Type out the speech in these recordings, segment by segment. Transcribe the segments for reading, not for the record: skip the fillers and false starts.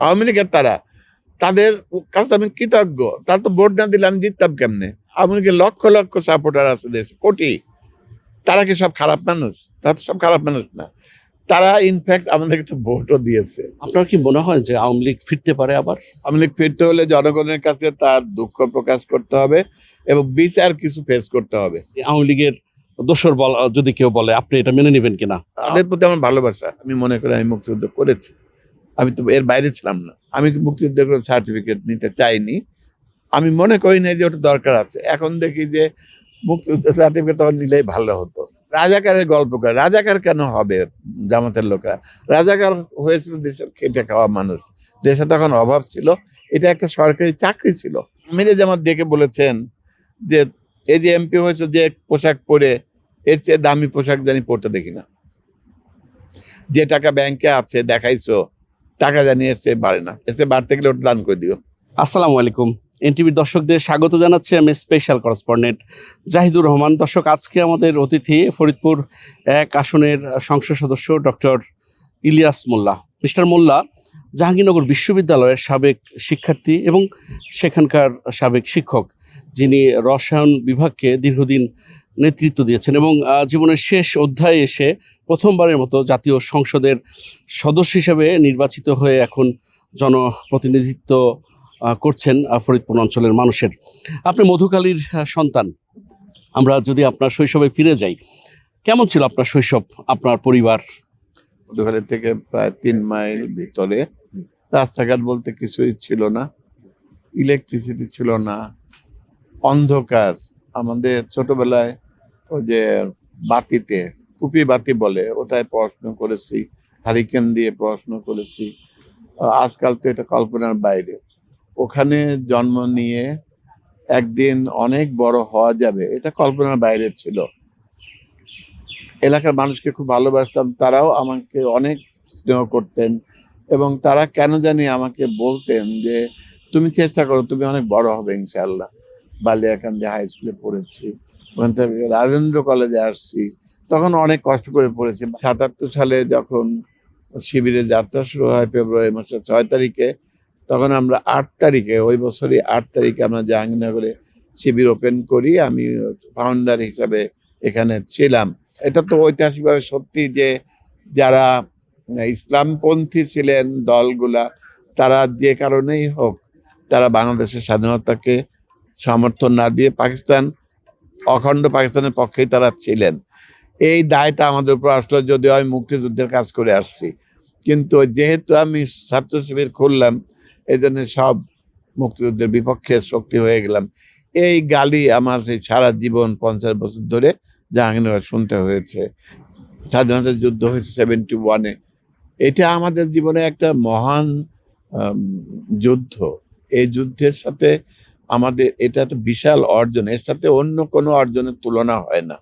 আওয়ামী লীগের তাদের কাছে আমি কৃতজ্ঞ। তারা তো ভোট না দিলে আমি জিততাম কেমনে? আওয়ামী লীগের লক্ষ লক্ষ সাপোর্টার আছে দেশে, কোটি। তারা কি সব খারাপ মানুষ? তারা তো সব খারাপ মানুষ না। তারা ইনফ্যাক্ট আমাদেরকে তো ভোটও দিয়েছে। আপনার কি মনে হয় যে আওয়ামী লীগ ফিরতে পারে আবার? আওয়ামী লীগ ফিরতে হলে জনগণের কাছে তার দুঃখ প্রকাশ করতে হবে এবং বিচার কিছু ফেস করতে হবে। আওয়ামী লীগের দোসর যদি কেউ বলে, আপনি এটা মেনে নেবেন কিনা? তাদের প্রতি আমার ভালোবাসা, আমি মনে করি আমি মুক্তিযুদ্ধ করেছি। আমি তো এর বাইরে ছিলাম না। আমি মুক্তিযুদ্ধের কোনো সার্টিফিকেট নিতে চাইনি। আমি মনে করি না যে ওটা দরকার আছে। এখন দেখি যে মুক্তিযুদ্ধের সার্টিফিকেট তখন নিলেই ভালো হতো। রাজাকারের গল্প করে, রাজাকার কেন হবে জামাতের লোকেরা? রাজাকার হয়েছিল দেশের খেটে খাওয়া মানুষ। দেশে তখন অভাব ছিল, এটা একটা সরকারি চাকরি ছিল। মিরে জামাত ডেকে বলেছেন যে এই যে এমপি হয়েছে, যে পোশাক পরে এর চেয়ে দামি পোশাক জানি পড়তে দেখি না। যে টাকা ব্যাংকে আছে দেখাইছো, টাকা জানি এর চেয়ে বাড়ে না, এর চেয়ে বাড়তে গেলে ওটা দান করে দিও। আসসালামু আলাইকুম। এনটিভির দর্শকদের স্বাগত জানাচ্ছি আমি স্পেশাল করেসপন্ডেন্ট জাহিদুর রহমান। দর্শক, আজকে আমাদের অতিথি ফরিদপুর 1 আসনের সংসদ সদস্য ডক্টর ইলিয়াস মোল্লা। মিস্টার মোল্লা জাহাঙ্গীরনগর বিশ্ববিদ্যালয়ের সাবেক শিক্ষার্থী এবং সেখানকার সাবেক শিক্ষক, যিনি রসায়ন বিভাগকে দীর্ঘদিন নেতৃত্ব দিয়েছেন এবং জীবনের শেষ অধ্যায়ে এসে প্রথমবারের মতো জাতীয় সংসদের সদস্য হিসেবে নির্বাচিত হয়ে এখন জনপ্রতিনিধিত্ব করছেন ফরিদপুর অঞ্চলের মানুষের। আপনি মধুকালীর সন্তান। আমরা যদি আপনার শৈশবে ফিরে যাই, কেমন ছিল আপনার শৈশব, আপনার পরিবার? মধুখালী থেকে প্রায় 3 মাইল ভিতরে। রাস্তাঘাট বলতে কিছুই ছিল না, ইলেকট্রিসিটি ছিল না, অন্ধকার। আমাদের ছোটবেলায় ওই যে বাতিতে, কুপি বাতি বলে, ওটায় পড়াশোনা করেছি, হারিকেন দিয়ে পড়াশোনা করেছি। আজকাল তো এটা কল্পনার বাইরে। ওখানে জন্ম নিয়ে একদিন অনেক বড় হওয়া যাবে, এটা কল্পনার বাইরে ছিল। এলাকার মানুষকে খুব ভালোবাসতাম, তারাও আমাকে অনেক স্নেহ করতেন এবং তারা কেন জানি আমাকে বলতেন যে তুমি চেষ্টা করো, তুমি অনেক বড় হবে ইনশাআল্লাহ। বালিয়াকান্দি হাই স্কুলে পড়েছি, ওখান থেকে রাজেন্দ্র কলেজে আসছি, তখন অনেক কষ্ট করে পড়েছি। 77 সালে যখন শিবিরের যাত্রা শুরু হয় ফেব্রুয়ারি মাসের 6 তারিখে, তখন আমরা 8 তারিখে, ওই বছরই 8 তারিখে আমরা জাহাঙ্গীরনগরে শিবির ওপেন করি। আমি ফাউন্ডার হিসাবে এখানে ছিলাম। এটা তো ঐতিহাসিকভাবে সত্যি যে যারা ইসলামপন্থী ছিলেন দলগুলা, তারা যে কারণেই হোক, তারা বাংলাদেশের স্বাধীনতাকে সমর্থন না দিয়ে পাকিস্তান, অখণ্ড পাকিস্তানের পক্ষেই তারা ছিলেন। এই দায়টা আমাদের উপর আসলো, যদিও আমি মুক্তিযুদ্ধের কাজ করে আসছি। কিন্তু যেহেতু আমি ছাত্র শিবির খুললাম, এই জন্য সব মুক্তিযুদ্ধের বিপক্ষে শক্তি হয়ে গেলাম। এই গালি আমার সেই সারা জীবন 50 বছর ধরে জাহাঙ্গীরনগর শুনতে হয়েছে। স্বাধীনতা যুদ্ধ হয়েছে 71-এ। এটা আমাদের জীবনে একটা মহান যুদ্ধ। এই যুদ্ধের সাথে আমাদের এটা একটা বিশাল অর্জন, এর সাথে অন্য কোনো অর্জনের তুলনা হয় না।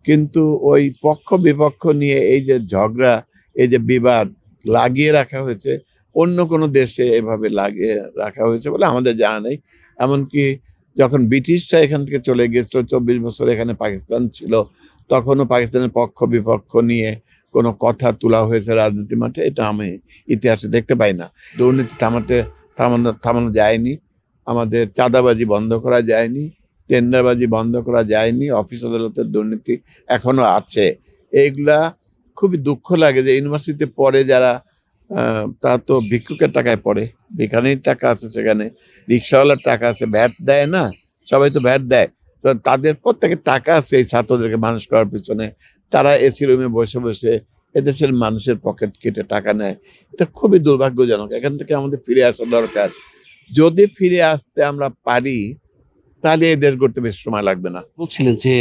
কিন্তু ওই পক্ষ বিপক্ষ নিয়ে এই যে ঝগড়া, এই যে বিবাদ লাগিয়ে রাখা হয়েছে, অন্য কোনো দেশে এভাবে লাগিয়ে রাখা হয়েছে বলে আমাদের জানা নেই। এমনকি যখন ব্রিটিশরা এখান থেকে চলে গিয়েছিল, 24 বছর এখানে পাকিস্তান ছিল, তখনও পাকিস্তানের পক্ষ বিপক্ষ নিয়ে কোনো কথা তোলা হয়েছে রাজনীতি মাঠে, এটা আমি ইতিহাসে দেখতে পাই না। দুর্নীতি থামানো যায়নি, আমাদের চাঁদাবাজি বন্ধ করা যায়নি, টেন্ডারবাজি বন্ধ করা যায়নি, অফিস আদালতের দুর্নীতি এখনো আছে। এইগুলা খুবই দুঃখ লাগে যে ইউনিভার্সিটিতে পড়ে যারা, তারা তো ভিক্ষুকের টাকায় পড়ে, যেখানেই টাকা আছে সেখানে, রিক্সাওয়ালার টাকা আছে, ভ্যাট দেয় না, সবাই তো ভ্যাট দেয়, তো তাদের প্রত্যেকের টাকা আছে এই ছাত্রদেরকে মানুষ করার পিছনে। তারা এসি রুমে বসে বসে এদেশের মানুষের পকেট কেটে টাকা নেয়। এটা খুবই দুর্ভাগ্যজনক। এখান থেকে আমাদের ফিরে আসা দরকার। যদি ফিরে আসতে আমরা পারি, তাহলে এই দেশ গড়তে বেশি সময় লাগবে না। বলছিলেন যে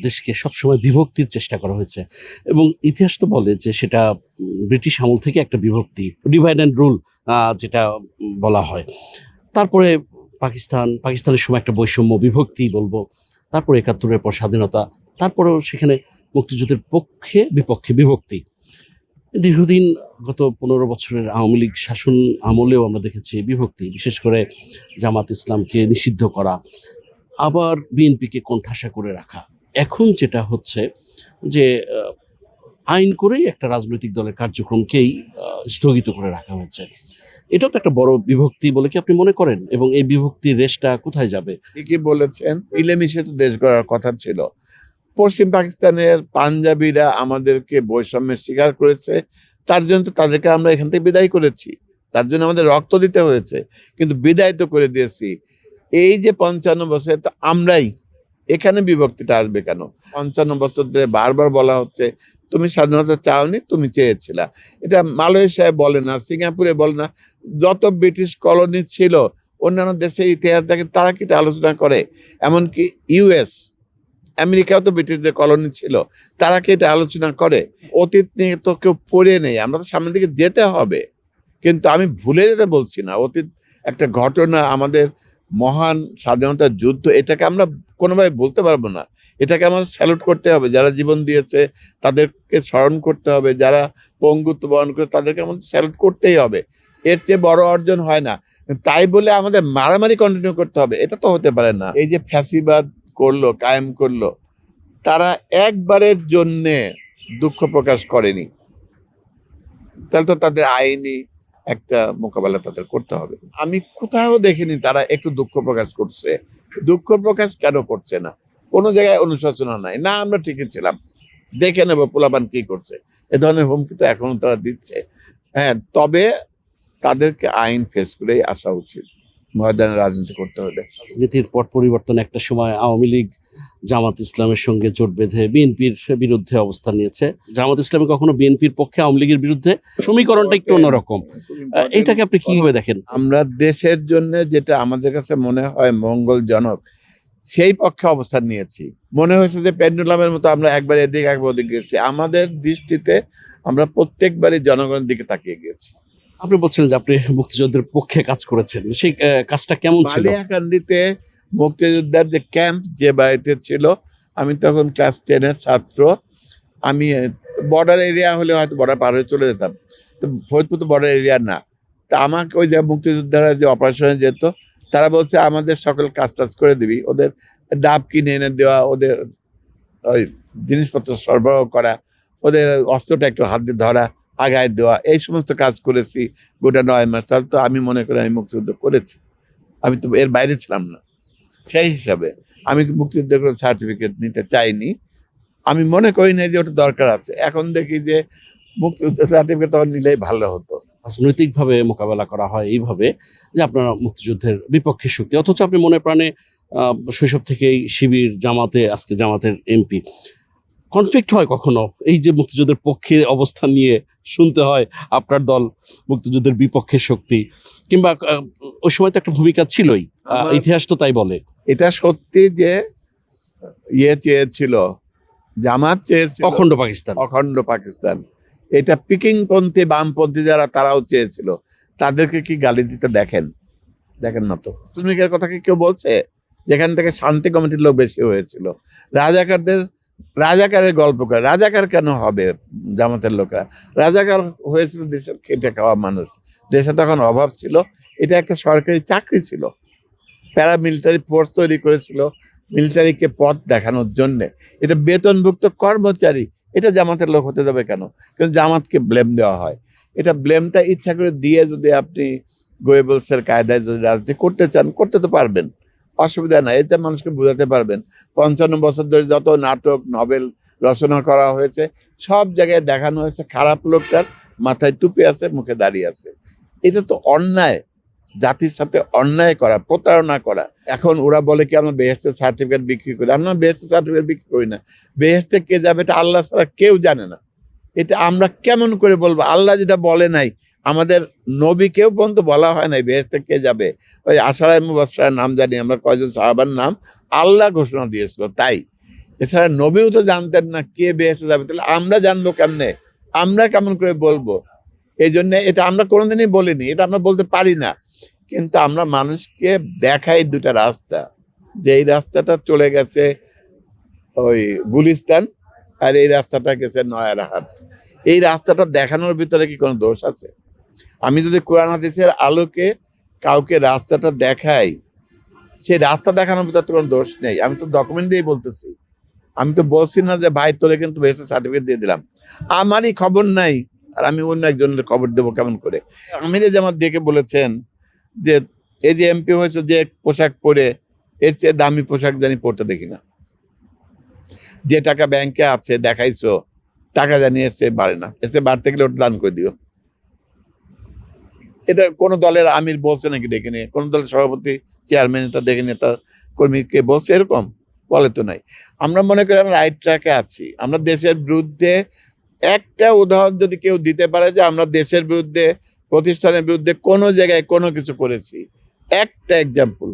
দেশকে সবসময় বিভক্তির চেষ্টা করা হয়েছে এবং ইতিহাস তো বলে যে সেটা ব্রিটিশ আমল থেকে একটা বিভক্তি, ডিভাইড অ্যান্ড রুল যেটা বলা হয়। তারপরে পাকিস্তানের সময় একটা বৈষম্য বিভক্তি বলবো, তারপরে 71-এর পর স্বাধীনতা, তারপরেও সেখানে মুক্তিযুদ্ধের পক্ষে বিপক্ষে বিভক্তি। দীর্ঘদিন গত 15 বছরের আওয়ামী লীগ শাসন আমলেও আমরা দেখেছি বিভক্তি, বিশেষ করে জামাত ইসলামকে নিষিদ্ধ করা, আবার বিএনপিকে কোণঠাসা করে রাখা। এখন যেটা হচ্ছে যে আইন করেই একটা রাজনৈতিক দলের কার্যক্রমকেই স্থগিত করে রাখা হয়েছে। এটাও তো একটা বড় বিভক্তি বলে কি আপনি মনে করেন? এবং এই বিভক্তির রেশটা কোথায় যাবে? ঠিকই বলেছেন, মিলেমিশে তো দেশ গড়ার কথা ছিল। পশ্চিম পাকিস্তানের পাঞ্জাবিরা আমাদেরকে বৈষম্যের শিকার করেছে, তার জন্য তো তাদেরকে আমরা এখান থেকে বিদায় করেছি, তার জন্য আমাদের রক্ত দিতে হয়েছে, কিন্তু বিদায় তো করে দিয়েছি। এই যে ৫৫ বছরে তো আমরাই, এখানে বিভক্তিটা আসবে কেন? ৫৫ বছর ধরে বারবার বলা হচ্ছে তুমি স্বাধীনতা চাওনি, তুমি চেয়েছিলা। এটা মালয়েশিয়ায় বলে না, সিঙ্গাপুরে বলে না, যত ব্রিটিশ কলোনি ছিল অন্যান্য দেশের ইতিহাস দেখে, তারা কি এটা আলোচনা করে? এমনকি ইউএস, আমেরিকাও তো ব্রিটিশদের কলোনি ছিল, তারা কি এটা আলোচনা করে? অতীত নিয়ে তো কেউ পড়ে নেই, আমরা তো সামনের দিকে যেতে হবে। কিন্তু আমি ভুলে যেতে বলছি না, অতীত একটা ঘটনা, আমাদের মহান স্বাধীনতা যুদ্ধ, এটাকে আমরা কোনোভাবে বলতে পারবো না। এটাকে আমাদের স্যালুট করতে হবে, যারা জীবন দিয়েছে তাদেরকে স্মরণ করতে হবে, যারা পঙ্গুত্ব বরণ করে তাদেরকে আমাদের স্যালুট করতেই হবে। এর চেয়ে বড় অর্জন হয় না। তাই বলে আমাদের মারামারি কন্টিনিউ করতে হবে, এটা তো হতে পারে না। এই যে ফ্যাসিবাদ করলো, কায়েম করলো, তারা একবারের জন্যে দুঃখ প্রকাশ করেনি, তাহলে তো তাদের আইনি একটা মোকাবেলা তাদের করতে হবে। আমি কোথাও দেখিনি তারা একটু দুঃখ প্রকাশ করছে। দুঃখ প্রকাশ কেন করছে না? কোনো জায়গায় অনুশোচনা নাই, না আমরা ঠিকই ছিলাম, দেখে নেবো পোলাপান কি করছে, এ ধরনের হুমকি তো এখনো তারা দিচ্ছে। হ্যাঁ, তবে তাদেরকে আইন ফেস করেই আসা উচিত ময়দানে রাজনীতি করতে হলে। রাজনীতির পট পরিবর্তন একটা সময় আওয়ামী লীগ জামাত ইসলামের সঙ্গে জোট বেঁধে বিএনপির বিরুদ্ধে অবস্থান নিয়েছে। জামাত ইসলামী কখনো বিএনপির পক্ষে, আওয়ামী লীগের বিরুদ্ধে। সমীকরণটা একটু অন্যরকম। এইটাকে আপনি কিভাবে দেখেন? আমরা দেশের জন্য যেটা আমাদের কাছে মনে হয় মঙ্গলজনক, সেই পক্ষে অবস্থান নিয়েছি। মনে হয়েছে যে পেন্ডুলামের মতো আমরা একবার এদিকে একবার ওদিকে গেছি। আমাদের দৃষ্টিতে আমরা প্রত্যেকবারই জনগণের দিকে তাকিয়ে গিয়েছি। আপনি বলছেন যে আপনি মুক্তিযুদ্ধের পক্ষে কাজ করেছেন, সেই কাজটা কেমন ছিল? বালিয়াকান্দিতে মুক্তিযোদ্ধার যে ক্যাম্প, যে বাড়িতে ছিল, আমি তখন ক্লাস 10-এর ছাত্র। আমি বর্ডার এরিয়া হলে হয়তো বর্ডার পার হয়ে চলে যেতাম, তো ফরিদপুর তো বর্ডার এরিয়া না। তা আমাকে ওই যে মুক্তিযোদ্ধারা যে অপারেশনে যেত, তারা বলছে আমাদের সকল কাজ টাজ করে দিবি, ওদের ডাব কিনে এনে দেওয়া, ওদের ওই জিনিসপত্র সরবরাহ করা, ওদের অস্ত্রটা একটু হাত দিয়ে ধরা, আগায় দেওয়া, এই সমস্ত কাজ করেছি গোটা 9 মাস। তাহলে তো আমি মনে করি আমি মুক্তিযুদ্ধ করেছি, আমি তো এর বাইরে ছিলাম না। সেই হিসাবে আমি মুক্তিযুদ্ধের কোনো সার্টিফিকেট নিতে চাইনি, আমি মনে করি না যে ওটা দরকার আছে। এখন দেখি যে মুক্তিযুদ্ধের সার্টিফিকেট তখন নিলেই ভালো হতো। রাজনৈতিকভাবে মোকাবেলা করা হয় এইভাবে যে আপনারা মুক্তিযুদ্ধের বিপক্ষে শক্তি, অথচ আপনি মনে প্রাণে শৈশব থেকেই শিবির, জামাতে, আজকে জামাতের এমপি। কনফ্লিক্ট হয় কখনো? এই যে মুক্তিযুদ্ধের পক্ষে অবস্থান নিয়ে শুনতে হয় আপনার দল মুক্তিযুদ্ধের বিপক্ষে শক্তি, কিংবা ওই সময় তো একটা ভূমিকা ছিলই, ইতিহাস তো তাই বলে। এটা সত্যি যে চেয়েছিল, জামাত চেয়েছিল অখণ্ড পাকিস্তান। অখণ্ড পাকিস্তান। এটা পিকিংপন্থী বামপন্থী যারা, তারাও চেয়েছিল। তাদেরকে কি গালি দিতে দেখেন? দেখেন না তো। শ্রমিকের কথা কি কেউ বলছে? যেখান থেকে শান্তি কমিটির লোক বেশি হয়েছিল। রাজাকারের গল্প করে, রাজাকার কেন হবে জামাতের লোকরা? রাজাকার হয়েছিল দেশের খেটে খাওয়া মানুষ, দেশে তখন অভাব ছিল, এটা একটা সরকারি চাকরি ছিল, প্যারামিলিটারি ফোর্স তৈরি করেছিল মিলিটারিকে পথ দেখানোর জন্যে। এটা বেতনভুক্ত কর্মচারী, এটা জামাতের লোক হতে যাবে কেন? কিন্তু জামাতকে ব্লেম দেওয়া হয়। এটা ব্লেমটা ইচ্ছা করে দিয়ে যদি আপনি গোয়েবলসের কায়দায় যদি রাজনীতি করতে চান, করতে তো পারবেন, অসুবিধা নাই, এটা মানুষকে বোঝাতে পারবেন। 55 বছর ধরে যত নাটক নভেল রচনা করা হয়েছে, সব জায়গায় দেখানো হয়েছে খারাপ লোকটার মাথায় টুপি আছে, মুখে দাঁড়িয়ে আছে। এটা তো অন্যায়, জাতির সাথে অন্যায় করা, প্রতারণা করা। এখন ওরা বলে কি আমরা বেহেশতের সার্টিফিকেট বিক্রি করি, আমরা বেহেশতের সার্টিফিকেট বিক্রি করি না। বেহেশতে কে যাবে এটা আল্লাহ ছাড়া কেউ জানে না। এটা আমরা কেমন করে বলবো? আল্লাহ যেটা বলে নাই, আমাদের নবীকেও পর্যন্ত বলা হয় নাই বেহেশতে কে যাবে। ওই আশারায়ে মুবাশশারার নাম জানি আমরা, কয়জন সাহাবার নাম আল্লাহ ঘোষণা দিয়েছিল তাই। এছাড়া নবীও তো জানতেন না কে বেহেশতে যাবে, তাহলে আমরা জানবো কেমনে? আমরা কেমন করে বলবো? এই জন্য এটা আমরা কোনোদিনই বলিনি, এটা আমরা বলতে পারি না। কিন্তু আমরা মানুষকে দেখাই দুটা রাস্তা, যে এই রাস্তাটা চলে গেছে ওই গুলিস্তান, আর এই রাস্তাটা গেছে নয়ারহাট। এই রাস্তাটা দেখানোর ভিতরে কি কোনো দোষ আছে? আমি যদি কোরআন হাদিসের আলোকে কাউকে রাস্তাটা দেখাই, সেই রাস্তা দেখানোর ভিতরে তো কোনো দোষ নেই। আমি তো ডকুমেন্ট দিয়েই বলতেছি, আমি তো বলছি না যে ভাই তোরে কিন্তু বেহেশতের সার্টিফিকেট দিয়ে দিলাম। আমারই খবর নাই আর আমি অন্য একজনের খবর দেবো কেমন করে? আমিরে জামাত ডেকে বলেছেন যে এই যে এমপি হয়েছে যে পোশাক পরে এর চেয়ে দামি পোশাক জানি পরতে দেখি না। যে টাকা ব্যাংকে আছে দেখাইছো, টাকা জানি এর চেয়ে বাড়ে না, এর চেয়ে বাড়তে গেলে ওটা দান করে দিও। এটা কোন দলের আমির বলছে নাকি ডেকে নিয়ে? কোন দলের সভাপতি, চেয়ারম্যান এটা ডেকে নিয়ে তার কর্মীকে বলছে এরকম? বলে তো নাই। আমরা মনে করি আমরা রাইট ট্র্যাকে আছি। আমরা দেশের বিরুদ্ধে একটা উদাহরণ যদি কেউ দিতে পারে যে আমরা দেশের বিরুদ্ধে, প্রতিষ্ঠানের বিরুদ্ধে কোনো জায়গায় কোনো কিছু করেছি, একটা এক্সাম্পল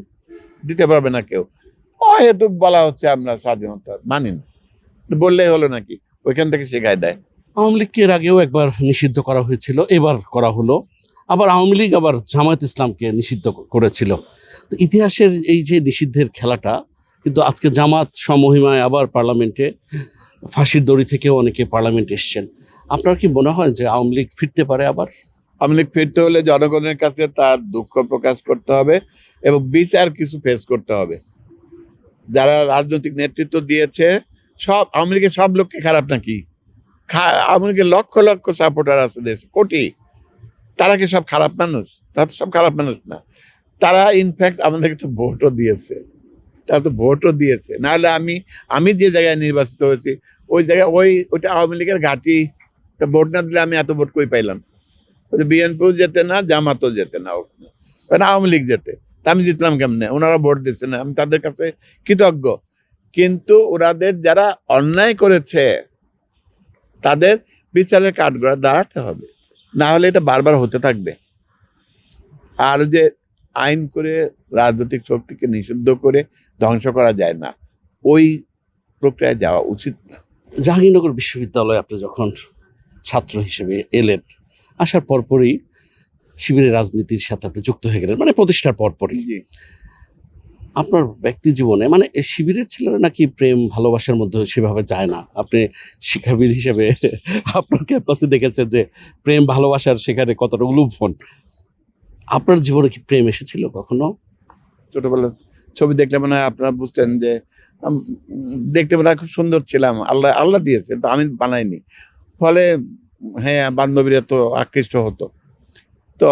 দিতে পারবে না কেউ। অহেতুক বলা হচ্ছে আমরা স্বাধীনতা মানি না, বললেই হলো নাকি? ওইখান থেকে শেখায় দেয়। আওয়ামী লীগকে এর আগেও একবার নিষিদ্ধ করা হয়েছিল, এবার করা হলো। আবার আওয়ামী লীগ আবার জামায়াত ইসলামকে নিষিদ্ধ করেছিল। তো ইতিহাসের এই যে নিষিদ্ধের খেলাটা, কিন্তু আজকে জামাত সমহিমায় আবার পার্লামেন্টে, ফাঁসির দড়ি থেকেও অনেকে পার্লামেন্টে এসছেন। আপনার কি মনে হয় যে আওয়ামী লীগ ফিরতে পারে আবার? আওয়ামী লীগ ফিরতে হলে জনগণের কাছে তার দুঃখ প্রকাশ করতে হবে এবং বিচার কিছু ফেস করতে হবে। যারা রাজনৈতিক নেতৃত্ব দিয়েছে, সব আওয়ামী লীগের সব লোককে খারাপ নাকি? আওয়ামী লীগের লক্ষ লক্ষ সাপোর্টার আছে দেশে, কোটি। তারা কি সব খারাপ মানুষ? তারা তো সব খারাপ মানুষ না। তারা ইনফ্যাক্ট আমাদেরকে তো ভোটও দিয়েছে, তারা তো ভোটও দিয়েছে। নাহলে আমি যে জায়গায় নির্বাচিত হয়েছি ওই জায়গায় ওইটা আওয়ামী লীগের ঘাঁটি। ভোট না দিলে আমি এত ভোট কই পাইলাম? বিএনপিও যেতে না, জামাতও যেতে না, কারণ আওয়ামী লীগ যেতে। তা আমি জিতলাম কেমনে? ওনারা ভোট দিচ্ছে না, আমি তাদের কাছে কৃতজ্ঞ। কিন্তু ওনাদের যারা অন্যায় করেছে তাদের বিচারের কাঠগড়ায় দাঁড়াতে হবে, না হলে এটা বারবার হতে থাকবে। আর যে আইন করে রাজনৈতিক শক্তিকে নিষিদ্ধ করে ধ্বংস করা যায় না, ওই প্রক্রিয়ায় যাওয়া উচিত না। জাহাঙ্গীরনগর বিশ্ববিদ্যালয়ে আপনি যখন ছাত্র হিসেবে এলেন, আসার পরপরই শিবিরের রাজনীতির সাথে আপনি যুক্ত হয়ে গেলেন, মানে প্রতিষ্ঠার পরপরই। আপনার ব্যক্তি জীবনে মানে এই শিবিরের ছেলেরা নাকি প্রেম ভালোবাসার মধ্যে সেভাবে যায় না। আপনি শিক্ষাবিদ হিসেবে আপনার ক্যাম্পাসে দেখেছেন যে প্রেম ভালোবাসার সেখানে কতটা উলুফন। আপনার জীবনে কি প্রেম এসেছিল কখনো? ছোটবেলার ছবি দেখলে মনে হয় আপনারা বুঝতেন যে দেখতে মনে হয় খুব সুন্দর ছিলাম, আল্লাহ দিয়েছে, তো আমি বানাইনি। ফলে হ্যাঁ, বান্ধবীরা তো আকৃষ্ট হতো। তো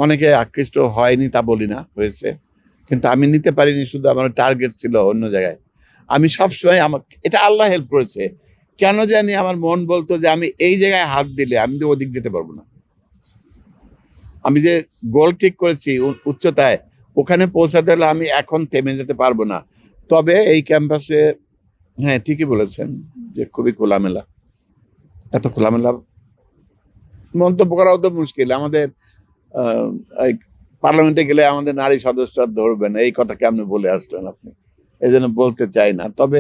অনেকে আকৃষ্ট হয়নি তা বলি না, হয়েছে। কিন্তু আমি নিতে পারিনি, শুধু আমার টার্গেট ছিল অন্য জায়গায়। আমি সবসময় এটা আল্লাহ হেল্প করেছে। কেন জানি আমার মন বলতো যে আমি এই জায়গায় হাত দিলে আমি তো ওদিক যেতে পারবো না। আমি যে গোল ঠিক করেছি উচ্চতায়, ওখানে পৌঁছাতে হলে আমি এখন থেমে যেতে পারবো না। তবে এই ক্যাম্পাসে হ্যাঁ ঠিকই বলেছেন যে খুবই খোলামেলা। এত খোলামেলা মন্তব্য করাও তো মুশকিল। আমাদের পার্লামেন্টে গেলে আমাদের নারী সদস্যরা ধরবেন, এই কথা কেমন বলে আসলেন আপনি? এই জন্য বলতে চাই না। তবে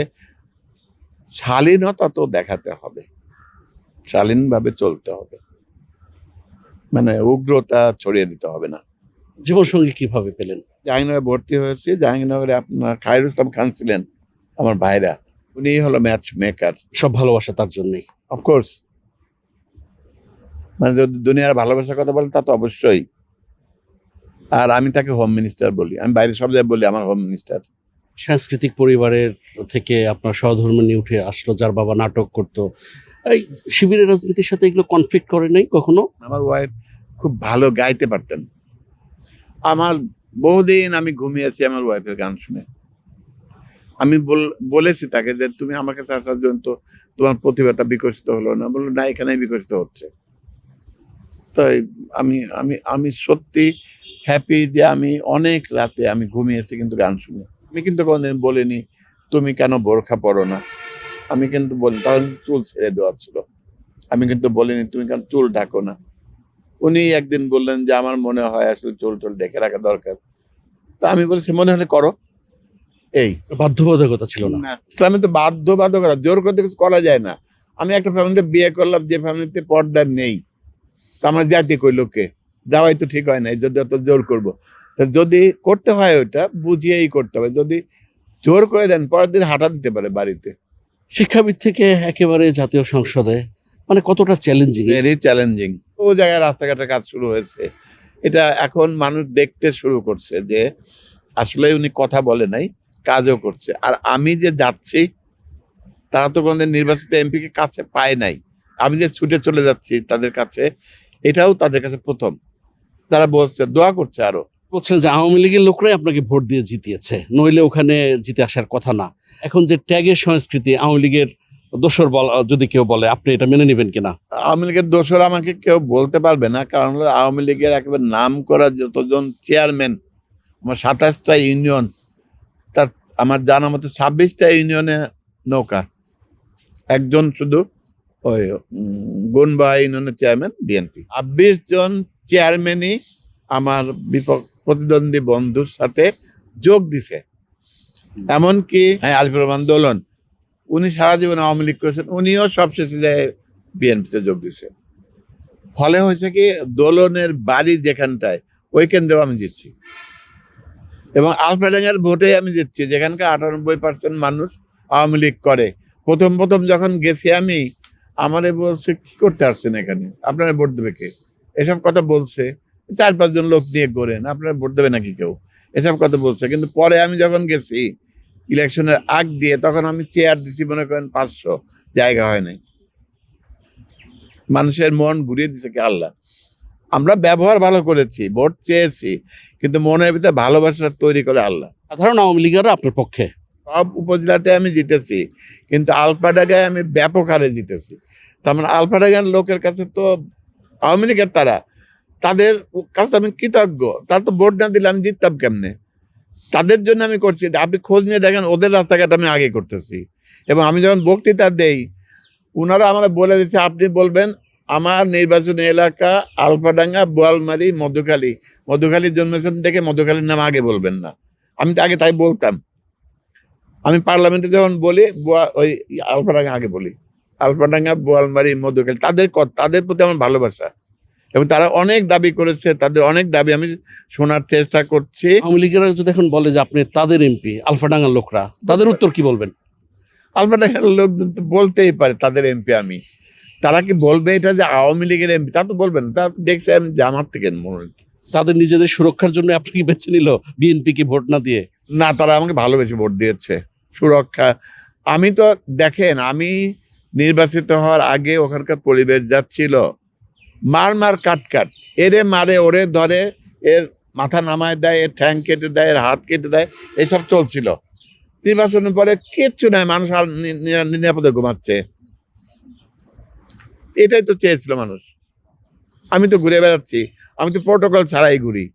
শালীনতা তো দেখাতে হবে, শালীনভাবে চলতে হবে, মানে উগ্রতা ছড়িয়ে দিতে হবে না। জীবনসঙ্গী কিভাবে পেলেন? জাহাঙ্গীরনগরে ভর্তি হয়েছি। জাহাঙ্গীরনগরে আপনার খায়রুল ইসলাম খান ছিলেন আমার ভাইরা, উনি হলো ম্যাচ মেকার। সব ভালোবাসা তার জন্যই। অফকোর্স, মানে যদি দুনিয়ার ভালোবাসার কথা বলেন তা তো অবশ্যই। আর আমি তাকে হোম মিনিস্টার বলি, আমি বাইরে সব জায়গায় বলি আমার হোম মিনিস্টার। সাংস্কৃতিক পরিবারের থেকে আপনার সহধর্মিণী উঠে আসলো, যার বাবা নাটক করতো। এই শিবিরের রাজনীতির সাথে এগুলো কনফ্লিক্ট করে নাই কখনো? আমার ওয়াইফ খুব ভালো গাইতে পারতেন। আমার বহুদিন আমি ঘুমিয়েছি আমার ওয়াইফের গান শুনে। আমি বলেছি তাকে যে তুমি আমার কাছে আসার জন্য তো তোমার প্রতিভাটা বিকশিত হলো না। বললো না, এখানেই বিকশিত হচ্ছে। তাই আমি আমি আমি সত্যি হ্যাপি যে আমি অনেক রাতে আমি ঘুমিয়েছি কিন্তু গান শুনে। আমি কিন্তু কোনোদিন বলিনি তুমি কেন বোরখা পরো না। আমি কিন্তু বলি, তখন চুল ছেড়ে দেওয়া ছিল। আমি কিন্তু বলিনি তুমি কেন চুল ঢাকো না। উনি একদিন বললেন যে আমার মনে হয় আসলে চুল টুল ঢেকে রাখা দরকার। তা আমি বলেছি মনে হলে করো। এই বাধ্যবাধকতা ছিল না। ইসলামে তো বাধ্যবাধকতা, জোর করতে কিছু করা যায় না। আমি একটা ফ্যামিলিতে বিয়ে করলাম যে ফ্যামিলিতে পর্দা নেই, তা আমার জাতি কই লোকে যাওয়াই তো ঠিক হয় না, যদি অত জোর করবো। যদি করতে হয় ওইটা বুঝিয়েই করতে হবে। যদি জোর করে দেন পরের দিন হাঁটা দিতে পারে বাড়িতে। শিক্ষাবিদ থেকে একেবারে জাতীয় সংসদে, মানে কতটা চ্যালেঞ্জিং? Very challenging. ও জায়গায় রাস্তাঘাটের কাজ শুরু হয়েছে, এটা এখন মানুষ দেখতে শুরু করছে যে আসলে উনি কথা বলে নাই, কাজও করছে। আর আমি যে যাচ্ছি তারা তো কোনদিন নির্বাচিত এমপি কে কাছে পায় নাই, আমি যে ছুটে চলে যাচ্ছি তাদের কাছে, এটাও তাদের কাছে প্রথম। তারা বলছে, দোয়া করছে আরো। বলছেন যে আওয়ামী লীগের লোকরাই আপনাকে ভোট দিয়ে জিতিয়েছে, নইলে ওখানে জিতে আসার কথা না। এখন যে ট্যাগের সংস্কৃতি, আওয়ামী লীগের দোসর যদি কেউ বলে, আপনি এটা মেনে নেবেন কিনা? আওয়ামী লীগের দোষর আমাকে কেউ বলতে পারবে না, কারণ হলো আওয়ামী লীগের একেবারে নাম করা যতজন চেয়ারম্যান, আমার 27টা ইউনিয়ন, তার আমার জানা মতে 26টা ইউনিয়নে নৌকা, একজন শুধু ওই গুনবা ইউনিয়নের চেয়ারম্যান বিএনপি। 26 জন চেয়ারম্যানই আমার প্রতিদ্বন্দ্বী বন্ধুর সাথে যোগ দিছে। এমনকি আরিফুর রহমান দোলন, উনি সারা জীবন আওয়ামী লীগ করেছেন, উনিও সবশেষে যায় বিএনপিতে যোগ দিছে। ফলে হয়েছে কি, দোলনের বাড়ি যেখানটায়, ওই কেন্দ্রেও আমি জিতছি, এবং আলফাডাঙ্গার ভোটে আমি জিতছি, যেখানকার 98% মানুষ আওয়ামী লীগ করে। প্রথম যখন গেছি আমি, আমারে বলছে কি করতে আসছেন এখানে, আপনারা ভোট দেবে কে, এসব কথা বলছে। 4-5 জন লোক নিয়ে করেন, আপনারা ভোট দেবে নাকি কেউ, এসব কথা বলছে। কিন্তু পরে আমি যখন গেছি ইলেকশনের আগ দিয়ে, তখন আমি চেয়ার দিচ্ছি মনে করেন 500, জায়গা হয় নাই। মানুষের মন ঘুরিয়ে দিছে কি আল্লাহ। আমরা ব্যবহার ভালো করেছি, ভোট চেয়েছি, কিন্তু মনের ভিতরে ভালোবাসা তৈরি করে আল্লাহ। সাধারণ আওয়ামী লীগেরও আপনার পক্ষে? সব উপজেলাতে আমি জিতেছি, কিন্তু আলফাডাঙ্গায় আমি ব্যাপক হারে জিতেছি। তার মানে আলফাডাঙ্গার লোকের কাছে তো আওয়ামী লীগের তাদের কাছে আমি কৃতজ্ঞ। তারা তো ভোট না দিলে আমি জিততাম কেমনে? তাদের জন্য আমি করছি। আপনি খোঁজ নিয়ে দেখেন, ওদের রাস্তাঘাট আমি আগে করতেছি। এবং আমি যখন বক্তৃতা দেই, ওনারা আমার বলে দিচ্ছে, আপনি বলবেন আমার নির্বাচনী এলাকা আলফাডাঙ্গা, বোয়ালমারি, মধুখালী জন্মেছেন দেখে মধুখালীর নাম আগে বলবেন না। আমি তো আগে তাই বলতাম। আমি পার্লামেন্টে যখন বলি, ওই আলফাডাঙ্গা আগে বলি, আলফাডাঙ্গা, বোয়ালমারি, মধুখালী, তাদের প্রতি আমার ভালোবাসা। এবং তারা অনেক দাবি করেছে, তাদের অনেক দাবি আমি শোনার চেষ্টা করছি। আওয়ামী লীগেরা যদি এখন বলে যে আপনি তাদের এমপি, আলফাডাঙ্গার লোকরা, তাদের উত্তর কি বলবেন? আলফাডাঙ্গার লোক বলতেই পারে তাদের এমপি আমি। তারা কি বলবে এটা যে আওয়ামী লীগের এমপি? তা তো বলবেন না। তারা দেখছে আমি জামাত থেকে মনে। তাদের নিজেদের সুরক্ষার জন্য আপনি কি বেছে নিল বিএনপি কে ভোট না দিয়ে? না, তারা আমাকে ভালোবেসে ভোট দিয়েছে। সুরক্ষা, আমি তো দেখেন, আমি নির্বাচিত হওয়ার আগে ওখানকার পরিবেশ যাচ্ছিল মার কাট, এরে মারে, ওরে ধরে, এর মাথা নামায় দেয়, এর ঠ্যাং কেটে দেয়, এর হাত কেটে দেয়, এসব চলছিল। নির্বাচনের পরে কিচ্ছু নাই, মানুষ আর নিরাপদে ঘুমাচ্ছে। এটাই তো চেয়েছিল মানুষ। আমি তো ঘুরে বেড়াচ্ছি, আমি তো প্রোটোকল ছাড়াই ঘুরি,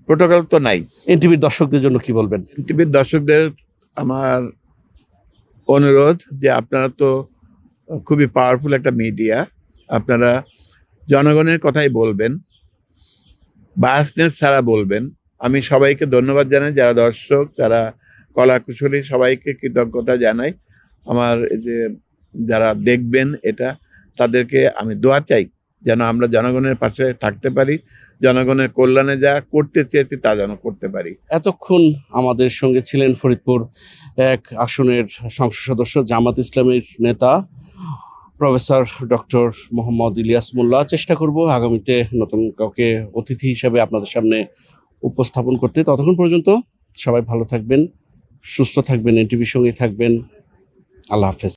প্রোটোকল তো নাই। এনটিভির দর্শকদের জন্য কি বলবেন? টিভির দর্শকদের আমার অনুরোধ যে আপনারা তো খুবই পাওয়ারফুল একটা মিডিয়া, আপনারা জনগণের কথাই বলবেন, বায়াসনেস ছাড়া বলবেন। আমি সবাইকে ধন্যবাদ জানাই, যারা দর্শক, যারা কলাকুশলী, সবাইকে কৃতজ্ঞতা জানাই। আমার এই যে যারা দেখবেন এটা, তাদেরকে আমি দোয়া চাই যেন আমরা জনগণের পাশে থাকতে পারি, জনগণের কল্যাণে যা করতে চেয়েছি তা যেন করতে পারি। এতক্ষণ আমাদের সঙ্গে ছিলেন ফরিদপুর 1 আসনের সংসদ সদস্য, জামাত ইসলামের নেতা প্রফেসর ডক্টর মোহাম্মদ ইলিয়াস মোল্লা। চেষ্টা করব আগামীতে নতুন কাউকে অতিথি হিসেবে আপনাদের সামনে উপস্থাপন করতে। ততক্ষণ পর্যন্ত সবাই ভালো থাকবেন, সুস্থ থাকবেন, এনটিভির সঙ্গেই থাকবেন। আল্লাহ হাফেজ।